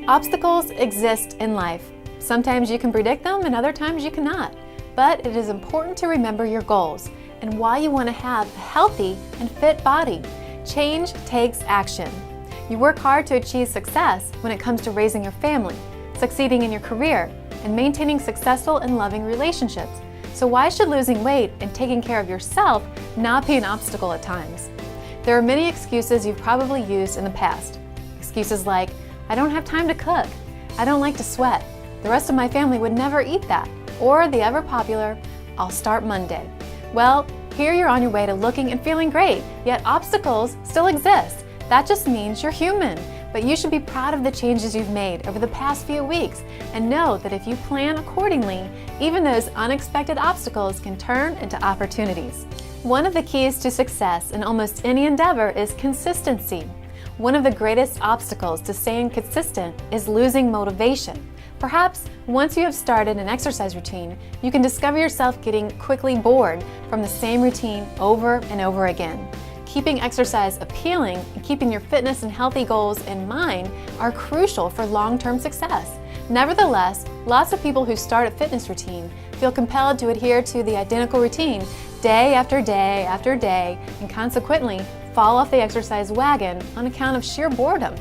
Obstacles exist in life. Sometimes you can predict them and other times you cannot. But it is important to remember your goals and why you want to have a healthy and fit body. Change takes action. You work hard to achieve success when it comes to raising your family, succeeding in your career, and maintaining successful and loving relationships. So why should losing weight and taking care of yourself not be an obstacle at times? There are many excuses you've probably used in the past. Excuses like, I don't have time to cook, I don't like to sweat, the rest of my family would never eat that, or the ever popular, I'll start Monday. Well, here you're on your way to looking and feeling great, yet obstacles still exist. That just means you're human, but you should be proud of the changes you've made over the past few weeks and know that if you plan accordingly, even those unexpected obstacles can turn into opportunities. One of the keys to success in almost any endeavor is consistency. One of the greatest obstacles to staying consistent is losing motivation. Perhaps once you have started an exercise routine, you can discover yourself getting quickly bored from the same routine over and over again. Keeping exercise appealing and keeping your fitness and healthy goals in mind are crucial for long-term success. Nevertheless, lots of people who start a fitness routine feel compelled to adhere to the identical routine day after day after day, and consequently fall off the exercise wagon on account of sheer boredom.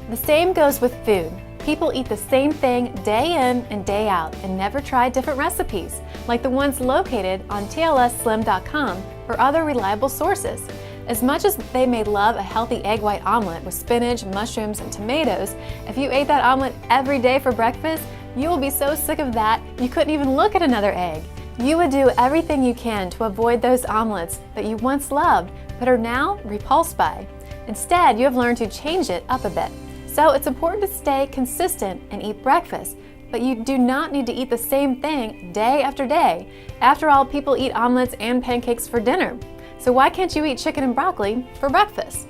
The same goes with food. People eat the same thing day in and day out and never try different recipes, like the ones located on tlsslim.com or other reliable sources. As much as they may love a healthy egg white omelet with spinach, mushrooms, and tomatoes, if you ate that omelet every day for breakfast, you will be so sick of that you couldn't even look at another egg. You would do everything you can to avoid those omelets that you once loved but are now repulsed by. Instead, you have learned to change it up a bit. So it's important to stay consistent and eat breakfast, but you do not need to eat the same thing day after day. After all, people eat omelets and pancakes for dinner. So why can't you eat chicken and broccoli for breakfast?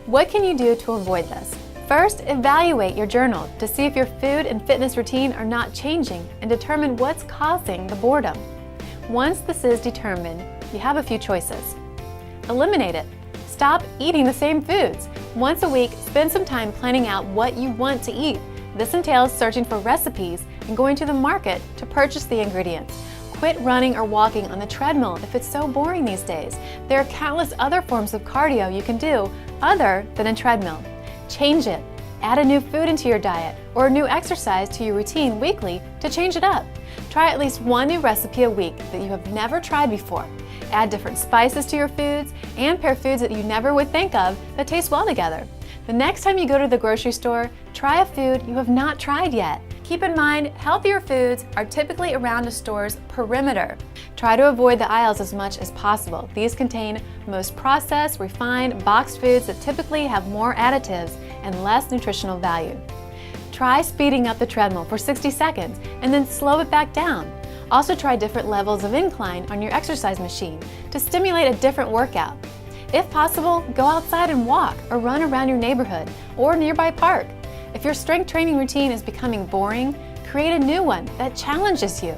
What can you do to avoid this? First, evaluate your journal to see if your food and fitness routine are not changing and determine what's causing the boredom. Once this is determined, you have a few choices. Eliminate it. Stop eating the same foods. Once a week, spend some time planning out what you want to eat. This entails searching for recipes and going to the market to purchase the ingredients. Quit running or walking on the treadmill if it's so boring these days. There are countless other forms of cardio you can do other than a treadmill. Change it. Add a new food into your diet or a new exercise to your routine weekly to change it up. Try at least one new recipe a week that you have never tried before. Add different spices to your foods and pair foods that you never would think of that taste well together. The next time you go to the grocery store, try a food you have not tried yet. Keep in mind, healthier foods are typically around a store's perimeter. Try to avoid the aisles as much as possible. These contain most processed, refined, boxed foods that typically have more additives and less nutritional value. Try speeding up the treadmill for 60 seconds and then slow it back down. Also try different levels of incline on your exercise machine to stimulate a different workout. If possible, go outside and walk or run around your neighborhood or nearby park. If your strength training routine is becoming boring, create a new one that challenges you.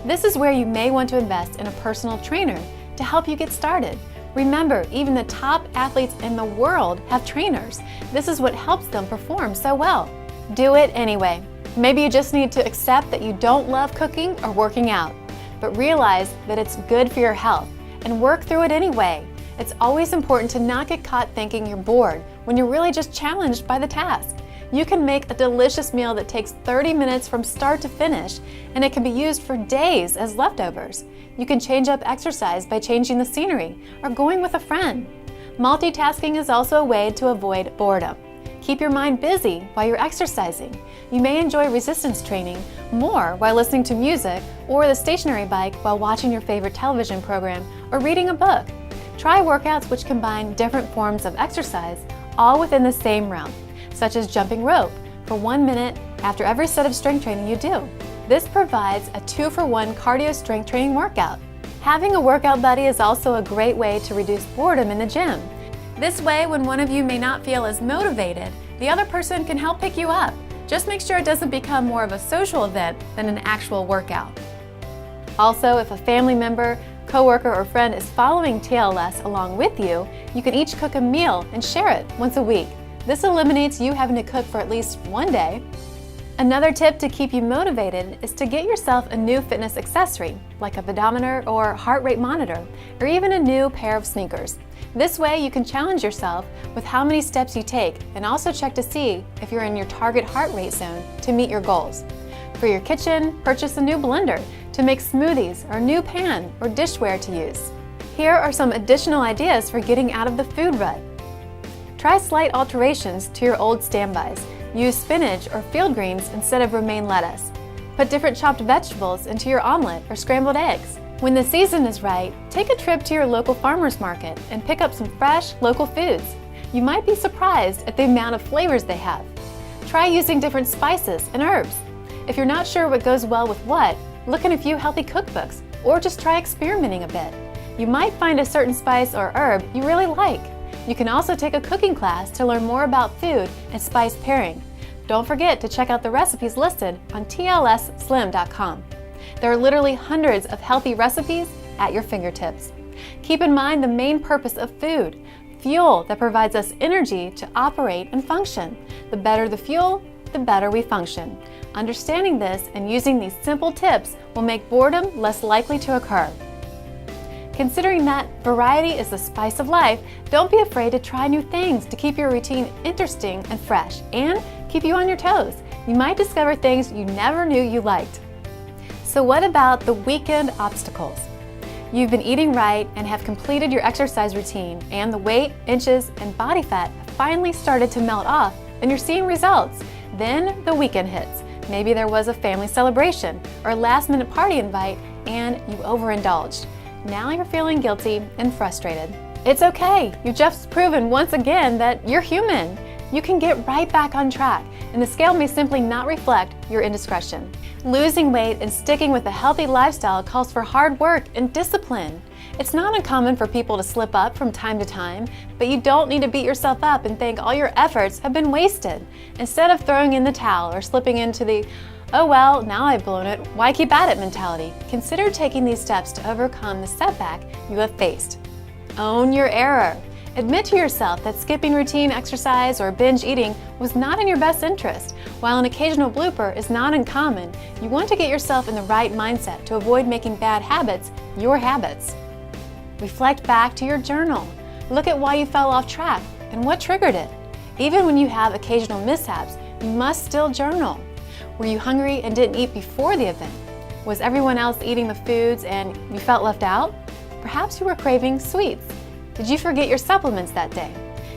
This is where you may want to invest in a personal trainer to help you get started. Remember, even the top athletes in the world have trainers. This is what helps them perform so well. Do it anyway. Maybe you just need to accept that you don't love cooking or working out, but realize that it's good for your health and work through it anyway. It's always important to not get caught thinking you're bored when you're really just challenged by the task. You can make a delicious meal that takes 30 minutes from start to finish, and it can be used for days as leftovers. You can change up exercise by changing the scenery or going with a friend. Multitasking is also a way to avoid boredom. Keep your mind busy while you're exercising. You may enjoy resistance training more while listening to music or the stationary bike while watching your favorite television program or reading a book. Try workouts which combine different forms of exercise, all within the same realm, such as jumping rope for 1 minute after every set of strength training you do. This provides a 2-for-1 cardio strength training workout. Having a workout buddy is also a great way to reduce boredom in the gym. This way, when one of you may not feel as motivated, the other person can help pick you up. Just make sure it doesn't become more of a social event than an actual workout. Also, if a family member, coworker, or friend is following TLS along with you, you can each cook a meal and share it once a week. This eliminates you having to cook for at least one day. Another tip to keep you motivated is to get yourself a new fitness accessory, like a pedometer or heart rate monitor, or even a new pair of sneakers. This way you can challenge yourself with how many steps you take and also check to see if you're in your target heart rate zone to meet your goals. For your kitchen, purchase a new blender to make smoothies or a new pan or dishware to use. Here are some additional ideas for getting out of the food rut. Try slight alterations to your old standbys. Use spinach or field greens instead of romaine lettuce. Put different chopped vegetables into your omelet or scrambled eggs. When the season is right, take a trip to your local farmer's market and pick up some fresh, local foods. You might be surprised at the amount of flavors they have. Try using different spices and herbs. If you're not sure what goes well with what, look in a few healthy cookbooks or just try experimenting a bit. You might find a certain spice or herb you really like. You can also take a cooking class to learn more about food and spice pairing. Don't forget to check out the recipes listed on tlsslim.com. There are literally hundreds of healthy recipes at your fingertips. Keep in mind the main purpose of food, fuel that provides us energy to operate and function. The better the fuel, the better we function. Understanding this and using these simple tips will make boredom less likely to occur. Considering that variety is the spice of life, don't be afraid to try new things to keep your routine interesting and fresh and keep you on your toes. You might discover things you never knew you liked. So what about the weekend obstacles? You've been eating right and have completed your exercise routine, and the weight, inches, and body fat have finally started to melt off and you're seeing results. Then the weekend hits. Maybe there was a family celebration or a last-minute party invite and you overindulged. Now you're feeling guilty and frustrated. It's okay. You've just proven once again that you're human. You can get right back on track, and the scale may simply not reflect your indiscretion. Losing weight and sticking with a healthy lifestyle calls for hard work and discipline. It's not uncommon for people to slip up from time to time, but you don't need to beat yourself up and think all your efforts have been wasted. Instead of throwing in the towel or slipping into the "oh well, now I've blown it, why keep at it" mentality, consider taking these steps to overcome the setback you have faced. Own your error. Admit to yourself that skipping routine exercise or binge eating was not in your best interest. While an occasional blooper is not uncommon, you want to get yourself in the right mindset to avoid making bad habits your habits. Reflect back to your journal. Look at why you fell off track and what triggered it. Even when you have occasional mishaps, you must still journal. Were you hungry and didn't eat before the event? Was everyone else eating the foods and you felt left out? Perhaps you were craving sweets. Did you forget your supplements that day?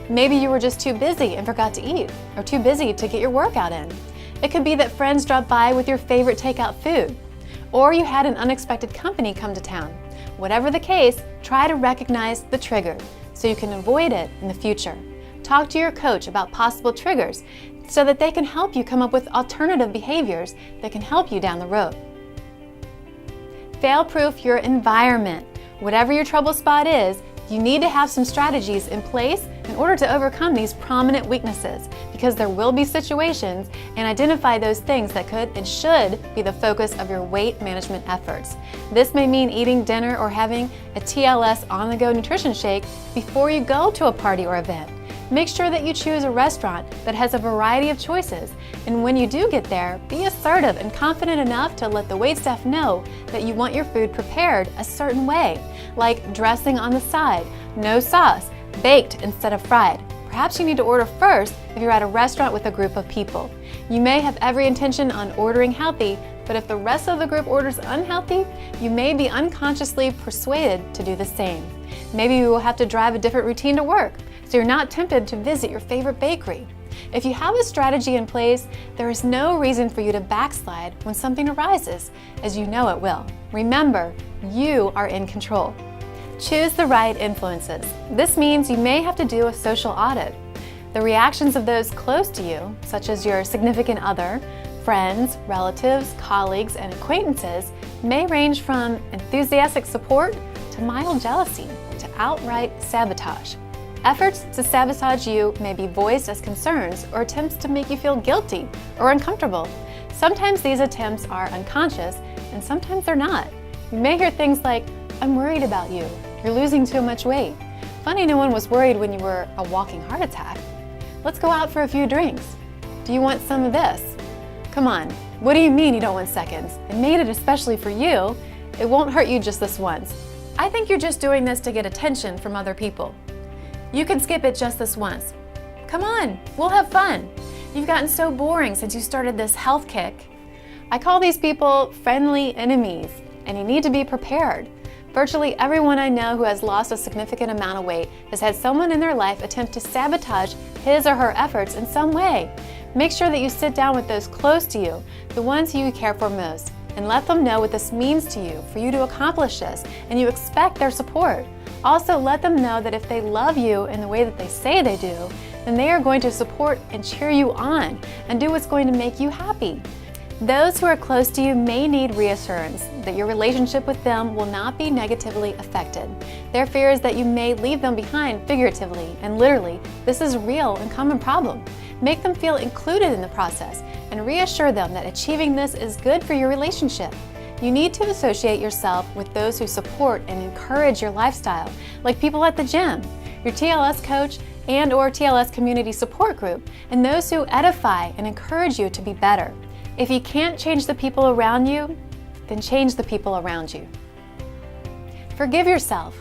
Maybe you were just too busy and forgot to eat, or too busy to get your workout in. It could be that friends dropped by with your favorite takeout food, or you had an unexpected company come to town. Whatever the case, try to recognize the trigger so you can avoid it in the future. Talk to your coach about possible triggers so that they can help you come up with alternative behaviors that can help you down the road. Fail-proof your environment. Whatever your trouble spot is, you need to have some strategies in place in order to overcome these prominent weaknesses, because there will be situations, and identify those things that could and should be the focus of your weight management efforts. This may mean eating dinner or having a TLS on-the-go nutrition shake before you go to a party or event. Make sure that you choose a restaurant that has a variety of choices, and when you do get there, be assertive and confident enough to let the waitstaff know that you want your food prepared a certain way, like dressing on the side, no sauce, baked instead of fried. Perhaps you need to order first if you're at a restaurant with a group of people. You may have every intention on ordering healthy, but if the rest of the group orders unhealthy, you may be unconsciously persuaded to do the same. Maybe you will have to drive a different routine to work, so you're not tempted to visit your favorite bakery. If you have a strategy in place, there is no reason for you to backslide when something arises, as you know it will. Remember, you are in control. Choose the right influences. This means you may have to do a social audit. The reactions of those close to you, such as your significant other, friends, relatives, colleagues, and acquaintances, may range from enthusiastic support to mild jealousy to outright sabotage. Efforts to sabotage you may be voiced as concerns or attempts to make you feel guilty or uncomfortable. Sometimes these attempts are unconscious, and sometimes they're not. You may hear things like, "I'm worried about you. You're losing too much weight. Funny no one was worried when you were a walking heart attack." Let's go out for a few drinks. Do you want some of this? Come on, what do you mean you don't want seconds? I made it especially for you. It won't hurt you just this once. I think you're just doing this to get attention from other people. You can skip it just this once. Come on, we'll have fun. You've gotten so boring since you started this health kick. I call these people friendly enemies, and you need to be prepared. Virtually everyone I know who has lost a significant amount of weight has had someone in their life attempt to sabotage his or her efforts in some way. Make sure that you sit down with those close to you, the ones who you care for most, and let them know what this means to you for you to accomplish this, and you expect their support. Also, let them know that if they love you in the way that they say they do, then they are going to support and cheer you on and do what's going to make you happy. Those who are close to you may need reassurance that your relationship with them will not be negatively affected. Their fear is that you may leave them behind figuratively and literally. This is a real and common problem. Make them feel included in the process and reassure them that achieving this is good for your relationship. You need to associate yourself with those who support and encourage your lifestyle, like people at the gym, your TLS coach and/or TLS community support group, and those who edify and encourage you to be better. If you can't change the people around you, then change the people around you. Forgive yourself.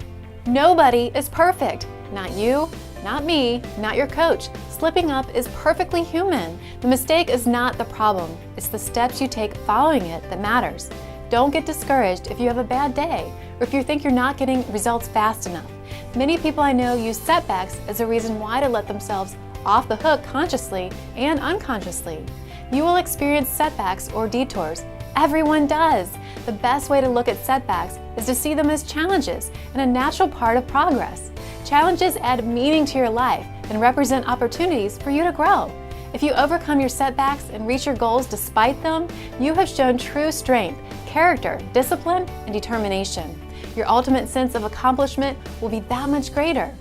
Nobody is perfect. Not you, not me, not your coach. Slipping up is perfectly human. The mistake is not the problem. It's the steps you take following it that matters. Don't get discouraged if you have a bad day or if you think you're not getting results fast enough. Many people I know use setbacks as a reason why to let themselves off the hook consciously and unconsciously. You will experience setbacks or detours. Everyone does. The best way to look at setbacks is to see them as challenges and a natural part of progress. Challenges add meaning to your life and represent opportunities for you to grow. If you overcome your setbacks and reach your goals despite them, you have shown true strength, character, discipline, and determination. Your ultimate sense of accomplishment will be that much greater.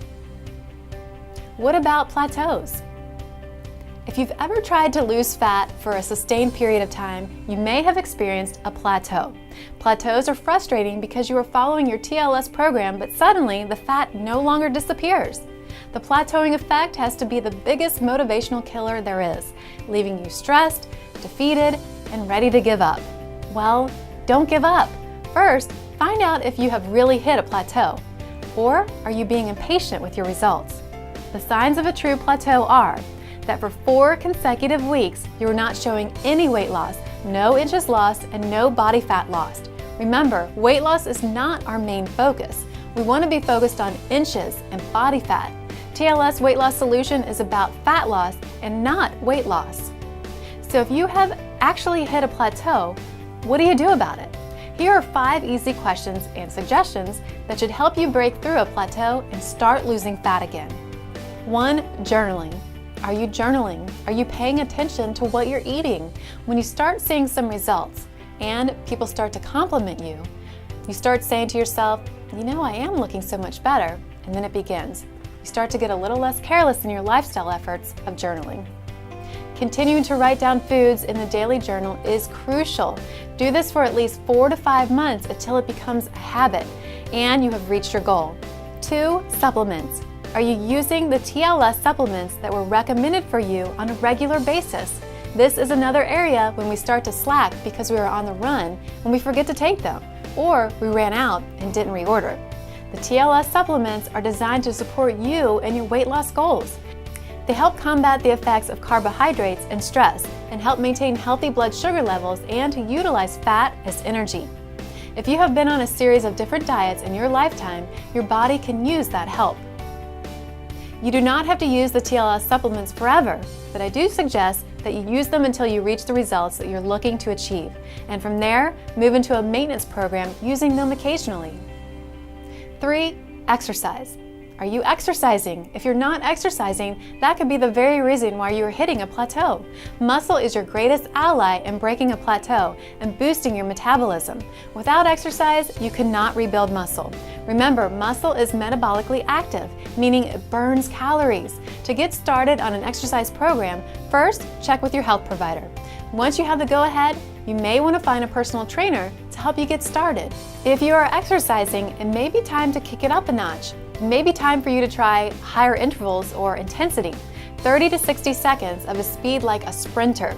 What about plateaus? If you've ever tried to lose fat for a sustained period of time, you may have experienced a plateau. Plateaus are frustrating because you are following your TLS program, but suddenly the fat no longer disappears. The plateauing effect has to be the biggest motivational killer there is, leaving you stressed, defeated, and ready to give up. Well, don't give up. First, find out if you have really hit a plateau, or are you being impatient with your results? The signs of a true plateau are that for 4 consecutive weeks, you are not showing any weight loss, no inches lost, and no body fat lost. Remember, weight loss is not our main focus. We want to be focused on inches and body fat. TLS Weight Loss Solution is about fat loss and not weight loss. So if you have actually hit a plateau, what do you do about it? Here are 5 easy questions and suggestions that should help you break through a plateau and start losing fat again. 1. Journaling. Are you journaling? Are you paying attention to what you're eating? When you start seeing some results and people start to compliment you, you start saying to yourself, you know, I am looking so much better, and then it begins. You start to get a little less careless in your lifestyle efforts of journaling. Continuing to write down foods in the daily journal is crucial. Do this for at least 4 to 5 months until it becomes a habit and you have reached your goal. 2. Supplements. Are you using the TLS supplements that were recommended for you on a regular basis? This is another area when we start to slack because we are on the run and we forget to take them, or we ran out and didn't reorder. The TLS supplements are designed to support you and your weight loss goals. They help combat the effects of carbohydrates and stress and help maintain healthy blood sugar levels and to utilize fat as energy. If you have been on a series of different diets in your lifetime, your body can use that help. You do not have to use the TLS supplements forever, but I do suggest that you use them until you reach the results that you're looking to achieve, and from there, move into a maintenance program using them occasionally. 3. Exercise. Are you exercising? If you're not exercising, that could be the very reason why you are hitting a plateau. Muscle is your greatest ally in breaking a plateau and boosting your metabolism. Without exercise, you cannot rebuild muscle. Remember, muscle is metabolically active, meaning it burns calories. To get started on an exercise program, first check with your health provider. Once you have the go-ahead, you may want to find a personal trainer to help you get started. If you are exercising, it may be time to kick it up a notch. It may be time for you to try higher intervals or intensity. 30 to 60 seconds of a speed like a sprinter.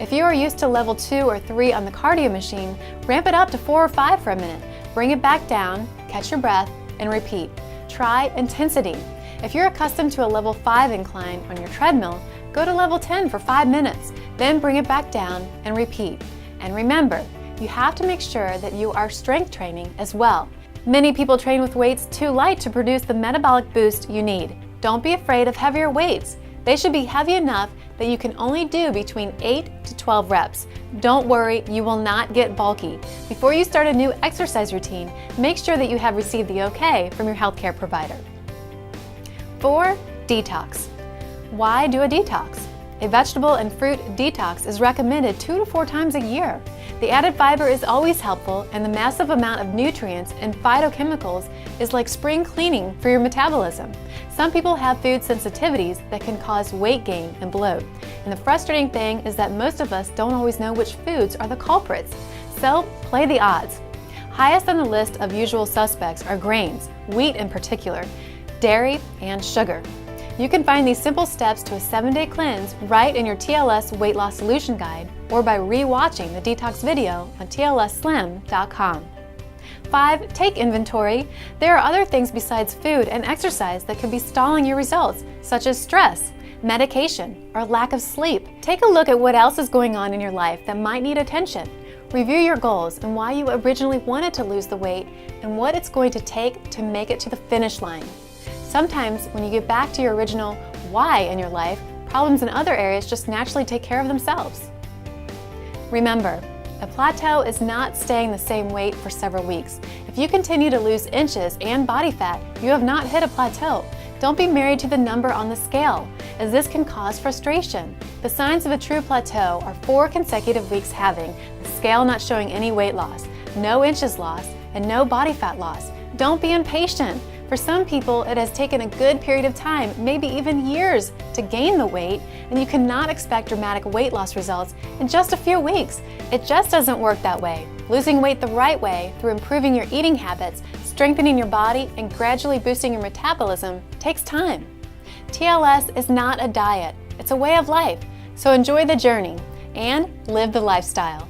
If you are used to level 2 or 3 on the cardio machine, ramp it up to 4 or 5 for a minute. Bring it back down, catch your breath, and repeat. Try intensity. If you're accustomed to a level 5 incline on your treadmill, go to level 10 for 5 minutes, then bring it back down and repeat. And remember, you have to make sure that you are strength training as well. Many people train with weights too light to produce the metabolic boost you need. Don't be afraid of heavier weights. They should be heavy enough that you can only do between 8 to 12 reps. Don't worry, you will not get bulky. Before you start a new exercise routine, make sure that you have received the okay from your healthcare provider. 4. Detox. Why do a detox? A vegetable and fruit detox is recommended 2 to 4 times a year. The added fiber is always helpful, and the massive amount of nutrients and phytochemicals is like spring cleaning for your metabolism. Some people have food sensitivities that can cause weight gain and bloat. And the frustrating thing is that most of us don't always know which foods are the culprits. So play the odds. Highest on the list of usual suspects are grains, wheat in particular, dairy, and sugar. You can find these simple steps to a 7-day cleanse right in your TLS Weight Loss Solution Guide or by re-watching the detox video on tlsslim.com. 5. Take inventory. There are other things besides food and exercise that could be stalling your results, such as stress, medication, or lack of sleep. Take a look at what else is going on in your life that might need attention. Review your goals and why you originally wanted to lose the weight and what it's going to take to make it to the finish line. Sometimes when you get back to your original why in your life, problems in other areas just naturally take care of themselves. Remember, a plateau is not staying the same weight for several weeks. If you continue to lose inches and body fat, you have not hit a plateau. Don't be married to the number on the scale, as this can cause frustration. The signs of a true plateau are 4 consecutive weeks having the scale not showing any weight loss, no inches lost, and no body fat loss. Don't be impatient. For some people, it has taken a good period of time, maybe even years, to gain the weight, and you cannot expect dramatic weight loss results in just a few weeks. It just doesn't work that way. Losing weight the right way, through improving your eating habits, strengthening your body, and gradually boosting your metabolism, takes time. TLS is not a diet, it's a way of life, so enjoy the journey and live the lifestyle.